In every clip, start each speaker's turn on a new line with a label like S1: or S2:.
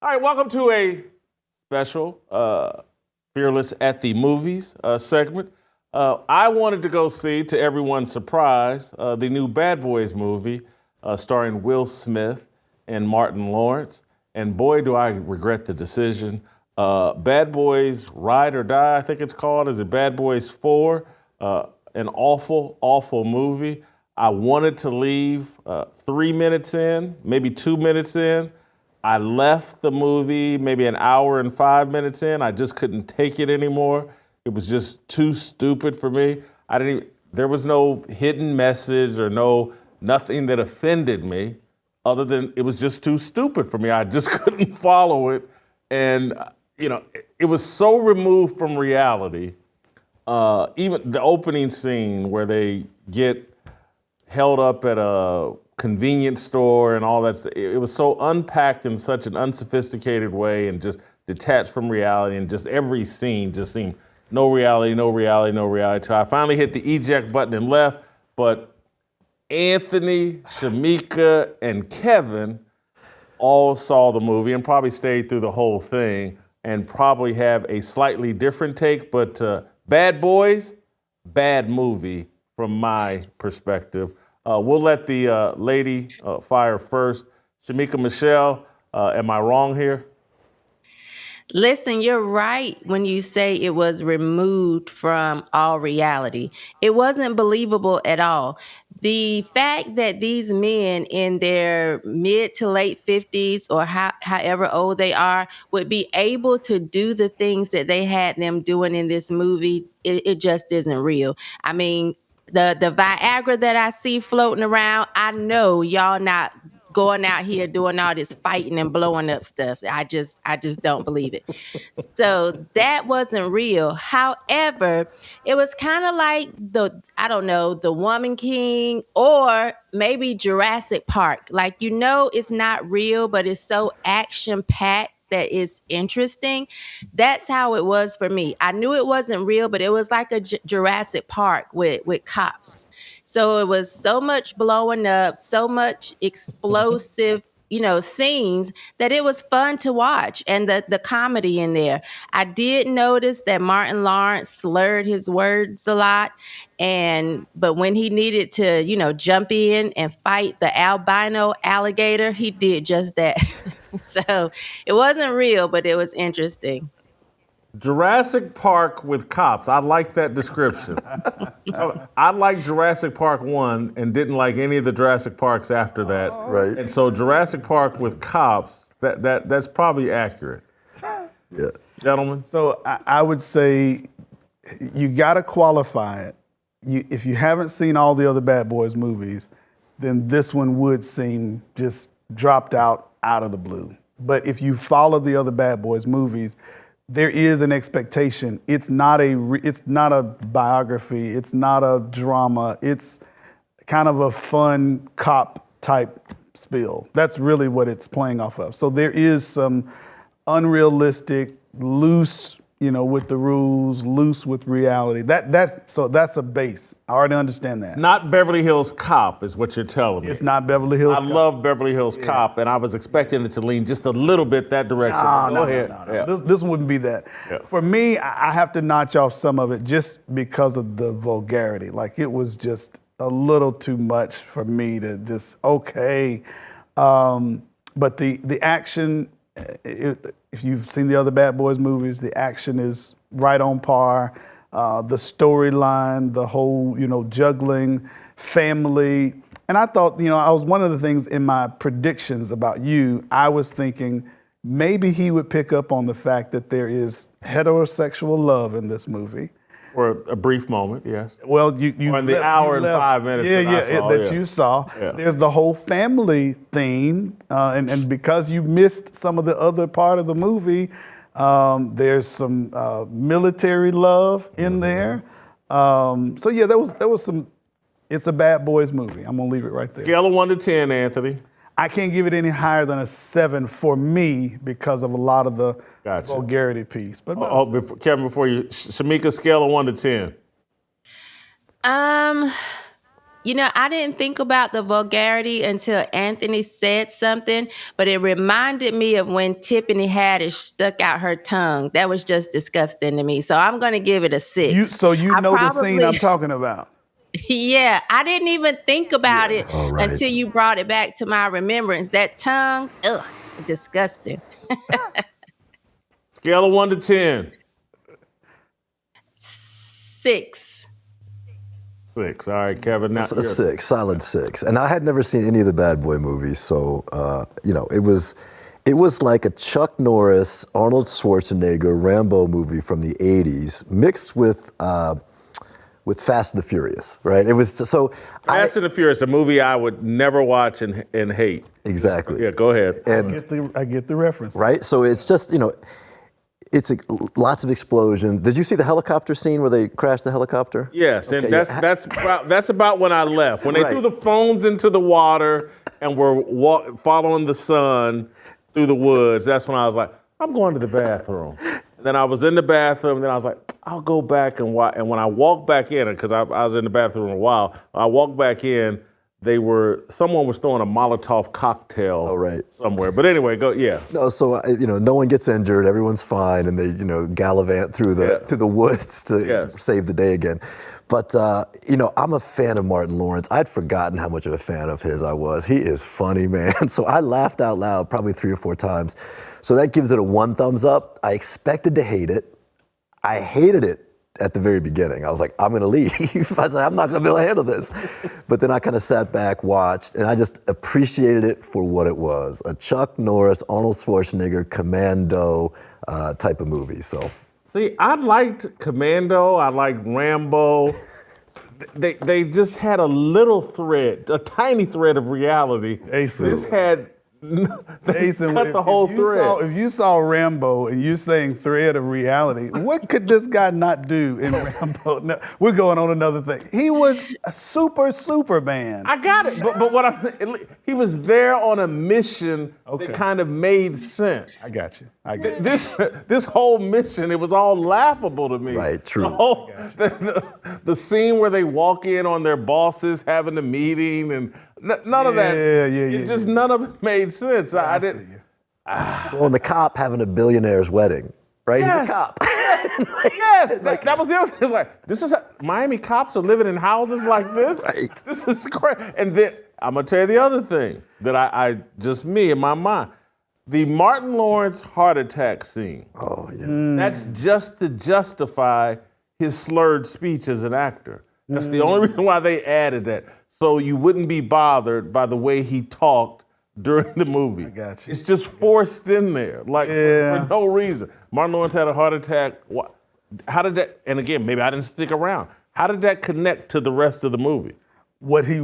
S1: All right, welcome to a special Fearless at the Movies segment. I wanted to go see, to everyone's surprise, the new Bad Boys movie starring Will Smith and Martin Lawrence. And boy, do I regret the decision. Bad Boys Ride or Die, I think it's called. Is it Bad Boys 4? An awful, awful movie. I wanted to leave 3 minutes in, maybe 2 minutes in. I left the movie maybe an hour and 5 minutes in. I just couldn't take it anymore. It was just too stupid for me. There was no hidden message or nothing that offended me other than it was just too stupid for me. I just couldn't follow it. And, it was so removed from reality. Even the opening scene where they get held up at a convenience store and all that stuff, it was so unpacked in such an unsophisticated way and just detached from reality, and just every scene just seemed no reality, no reality, no reality. So I finally hit the eject button and left, but Anthony, Shemeka, and Kevin all saw the movie and probably stayed through the whole thing and probably have a slightly different take, but Bad Boys, bad movie from my perspective. We'll let the lady fire first. Shemeka Michelle, am I wrong here?
S2: Listen, you're right when you say it was removed from all reality. It wasn't believable at all. The fact that these men in their mid to late 50s or however old they are would be able to do the things that they had them doing in this movie, it just isn't real. I mean, the Viagra that I see floating around, I know y'all not going out here doing all this fighting and blowing up stuff. I just don't believe it. So that wasn't real. However, it was kind of like the Woman King or maybe Jurassic Park. Like, it's not real, but it's so action packed that is interesting. That's how it was for me. I knew it wasn't real, but it was like a Jurassic Park with cops. So it was so much blowing up, so much explosive, scenes that it was fun to watch, and the comedy in there. I did notice that Martin Lawrence slurred his words a lot, but when he needed to, jump in and fight the albino alligator, he did just that. So it wasn't real, but it was interesting.
S1: Jurassic Park with cops. I like that description. I liked Jurassic Park 1 and didn't like any of the Jurassic Parks after that.
S3: Right.
S1: And so Jurassic Park with cops, that's probably accurate.
S3: Yeah.
S1: Gentlemen?
S4: So I would say you got to qualify it. If you haven't seen all the other Bad Boys movies, then this one would seem just dropped out of the blue. But if you follow the other Bad Boys movies, there is an expectation. It's not a biography. It's not a drama. It's kind of a fun cop type spiel. That's really what it's playing off of. So there is some unrealistic, loose, with the rules, loose with reality. That's a base. I already understand that.
S1: Not Beverly Hills Cop is what you're telling me.
S4: It's not Beverly Hills Cop.
S1: I love Beverly Hills Cop, and I was expecting it to lean just a little bit that direction.
S4: No.
S1: Yeah.
S4: This wouldn't be that.
S1: Yeah.
S4: For me, I have to notch off some of it just because of the vulgarity. Like, it was just a little too much for me to just, okay. But the action, if you've seen the other Bad Boys movies, the action is right on par. The storyline, the whole, juggling, family. And I thought, I was one of the things in my predictions about you, I was thinking maybe he would pick up on the fact that there is heterosexual love in this movie.
S1: For a brief moment, yes.
S4: Well, you
S1: or in the hour and 5 minutes
S4: you saw.
S1: Yeah.
S4: There's the whole family theme, and because you missed some of the other part of the movie, there's some military love in there. So yeah, there was some. It's a Bad Boys movie. I'm gonna leave it right there.
S1: Scale of 1 to 10, Anthony.
S4: I can't give it any higher than a 7 for me because of a lot of the vulgarity piece. But
S1: Kevin, before you, Shemeka, scale of 1 to 10.
S2: I didn't think about the vulgarity until Anthony said something, but it reminded me of when Tiffany Haddish stuck out her tongue. That was just disgusting to me. So I'm going to give it a 6.
S4: So you
S2: I
S4: know the scene
S2: probably,
S4: I'm talking about.
S2: yeah, I didn't even think about it
S3: All right.
S2: until you brought it back to my remembrance. That tongue, ugh, disgusting.
S1: Scale of 1 to 10.
S2: 6.
S1: 6. All right, Kevin. Now
S3: It's a 6, solid 6. And I had never seen any of the Bad Boy movies, so it was like a Chuck Norris, Arnold Schwarzenegger, Rambo movie from the '80s, mixed with Fast and the Furious, right? It was so.
S1: Fast and the Furious, a movie I would never watch and hate.
S3: Exactly.
S1: Yeah, go ahead.
S3: And
S4: I get the reference.
S3: right, so it's just it's lots of explosions. Did you see the helicopter scene where they crashed the helicopter?
S1: Yes, and
S3: Okay,
S1: that's about when I left. When they
S3: Right.
S1: threw the phones into the water and were following the sun through the woods, that's when I was like, I'm going to the bathroom. And then I was in the bathroom, and then I was like, I'll go back and watch. And when I walked back in, because I was in the bathroom a while, I walked back in. Someone was throwing a Molotov cocktail somewhere. But anyway, yeah.
S3: No, so no one gets injured, everyone's fine, and they gallivant through the woods to save the day again. But I'm a fan of Martin Lawrence. I'd forgotten how much of a fan of his I was. He is funny, man. So I laughed out loud probably 3 or 4 times. So that gives it a 1 thumbs up. I expected to hate it. I hated it at the very beginning. I was like, I'm gonna leave. I said, I'm not gonna be able to handle this. But then I kind of sat back, watched, and I just appreciated it for what it was. A Chuck Norris, Arnold Schwarzenegger, Commando type of movie, so.
S1: See, I liked Commando, I liked Rambo. They just had a little thread, a tiny thread of reality. This had
S4: Jason,
S1: cut the whole thread.
S4: If you saw Rambo and you're saying thread of reality, what could this guy not do in Rambo? No, we're going on another thing. He was a Superman.
S1: I got it, but he was there on a mission that kind of made sense.
S4: I got you. I got you.
S1: This whole mission, it was all laughable to me.
S3: Right, true.
S1: The scene where they walk in on their bosses having a meeting and none of that. None of it made sense.
S4: Yeah,
S1: I didn't.
S3: Well, and the cop having a billionaire's wedding, right?
S1: Yes.
S3: He's a cop.
S1: Yes, that was the other thing. It's like, this is Miami cops are living in houses like this.
S3: Right.
S1: This is crazy. And then I'm gonna tell you the other thing that I just me in my mind, the Martin Lawrence heart attack scene.
S3: Oh yeah.
S1: That's just to justify his slurred speech as an actor. That's the only reason why they added that, so you wouldn't be bothered by the way he talked during the movie.
S4: I got you.
S1: It's just forced in there, like for no reason. Martin Lawrence had a heart attack. How did that? And again, maybe I didn't stick around. How did that connect to the rest of the movie?
S4: What he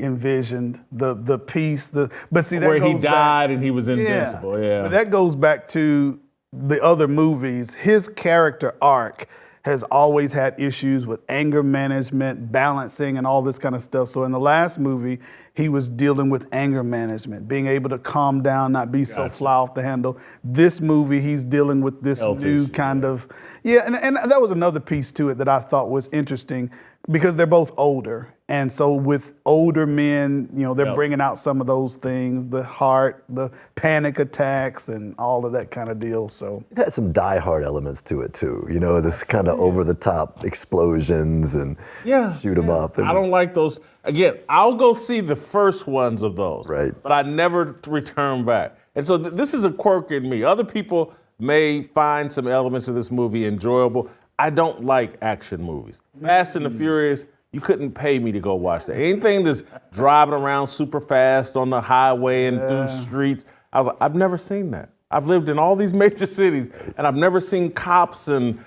S4: envisioned, the piece, but see that
S1: Where
S4: goes
S1: he died and he was invincible. Yeah.
S4: But that goes back to the other movies. His character arc has always had issues with anger management, balancing, and all this kind of stuff. So in the last movie, he was dealing with anger management, being able to calm down, not be so fly off the handle. This movie, he's dealing with this new kind of, and that was another piece to it that I thought was interesting, because they're both older. And so with older men, they're bringing out some of those things, the heart, the panic attacks, and all of that kind of deal. So
S3: It had some Die Hard elements to it too. This kind of over-the-top explosions and shoot 'em up.
S1: I don't like those. Again, I'll go see the first ones of those.
S3: Right.
S1: But I never return back. And so this is a quirk in me. Other people may find some elements of this movie enjoyable. I don't like action movies. Fast and the Furious, you couldn't pay me to go watch that. Anything that's driving around super fast on the highway and through streets, I've never seen that. I've lived in all these major cities, and I've never seen cops and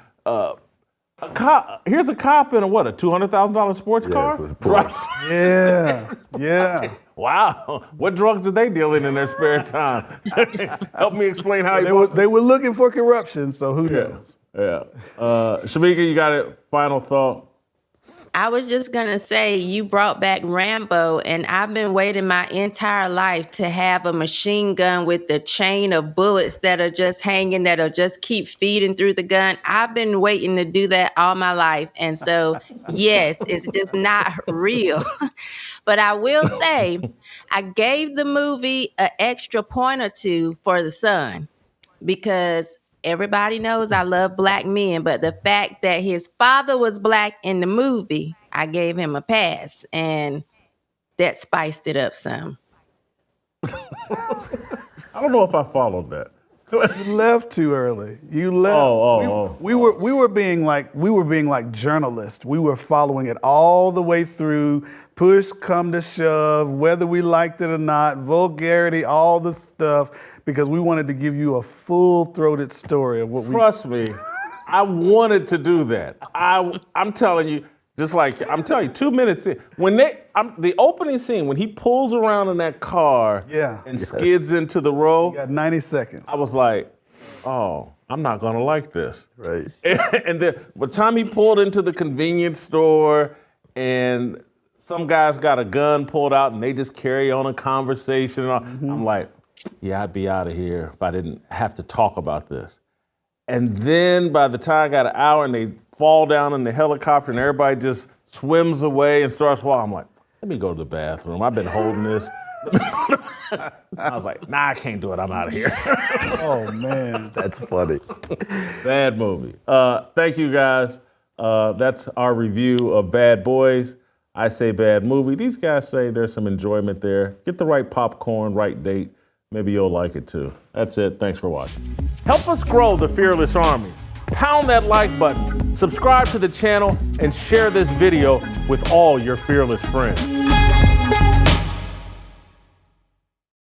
S1: here's a cop in a $200,000 sports car?
S3: It's a Porsche.
S4: yeah.
S1: Wow, what drugs do they deal in their spare time? Help me explain how
S4: They were looking for corruption, so who knows?
S1: Yeah. Shemeka, you got a final thought?
S2: I was just going to say, you brought back Rambo, and I've been waiting my entire life to have a machine gun with the chain of bullets that are just hanging, that'll just keep feeding through the gun. I've been waiting to do that all my life. And so, yes, it's just not real. But I will say, I gave the movie an extra point or two for the son, because everybody knows I love black men, but the fact that his father was black in the movie, I gave him a pass, and that spiced it up some.
S1: I don't know if I followed that.
S4: You left too early. You left. We were being like journalists. We were following it all the way through, push come to shove, whether we liked it or not, vulgarity, all the stuff, because we wanted to give you a full-throated story of what
S1: Trust me, I wanted to do that. I'm telling you, just like I'm telling you, 2 minutes in, when the opening scene when he pulls around in that car and skids into the road,
S4: you got 90 seconds.
S1: I was like, oh, I'm not gonna like this.
S3: Right.
S1: And then by the time he pulled into the convenience store and some guys got a gun pulled out and they just carry on a conversation, I'm like, yeah, I'd be out of here if I didn't have to talk about this. And then by the time I got an hour and they fall down in the helicopter and everybody just swims away and starts walking, I'm like, let me go to the bathroom. I've been holding this. I was like, nah, I can't do it. I'm out of here.
S4: Oh, man.
S3: That's funny.
S1: Bad movie. Thank you, guys. That's our review of Bad Boys. I say bad movie. These guys say there's some enjoyment there. Get the right popcorn, right date. Maybe you'll like it too. That's it. Thanks for watching. Help us grow the Fearless Army. Pound that like button, subscribe to the channel, and share this video with all your fearless friends.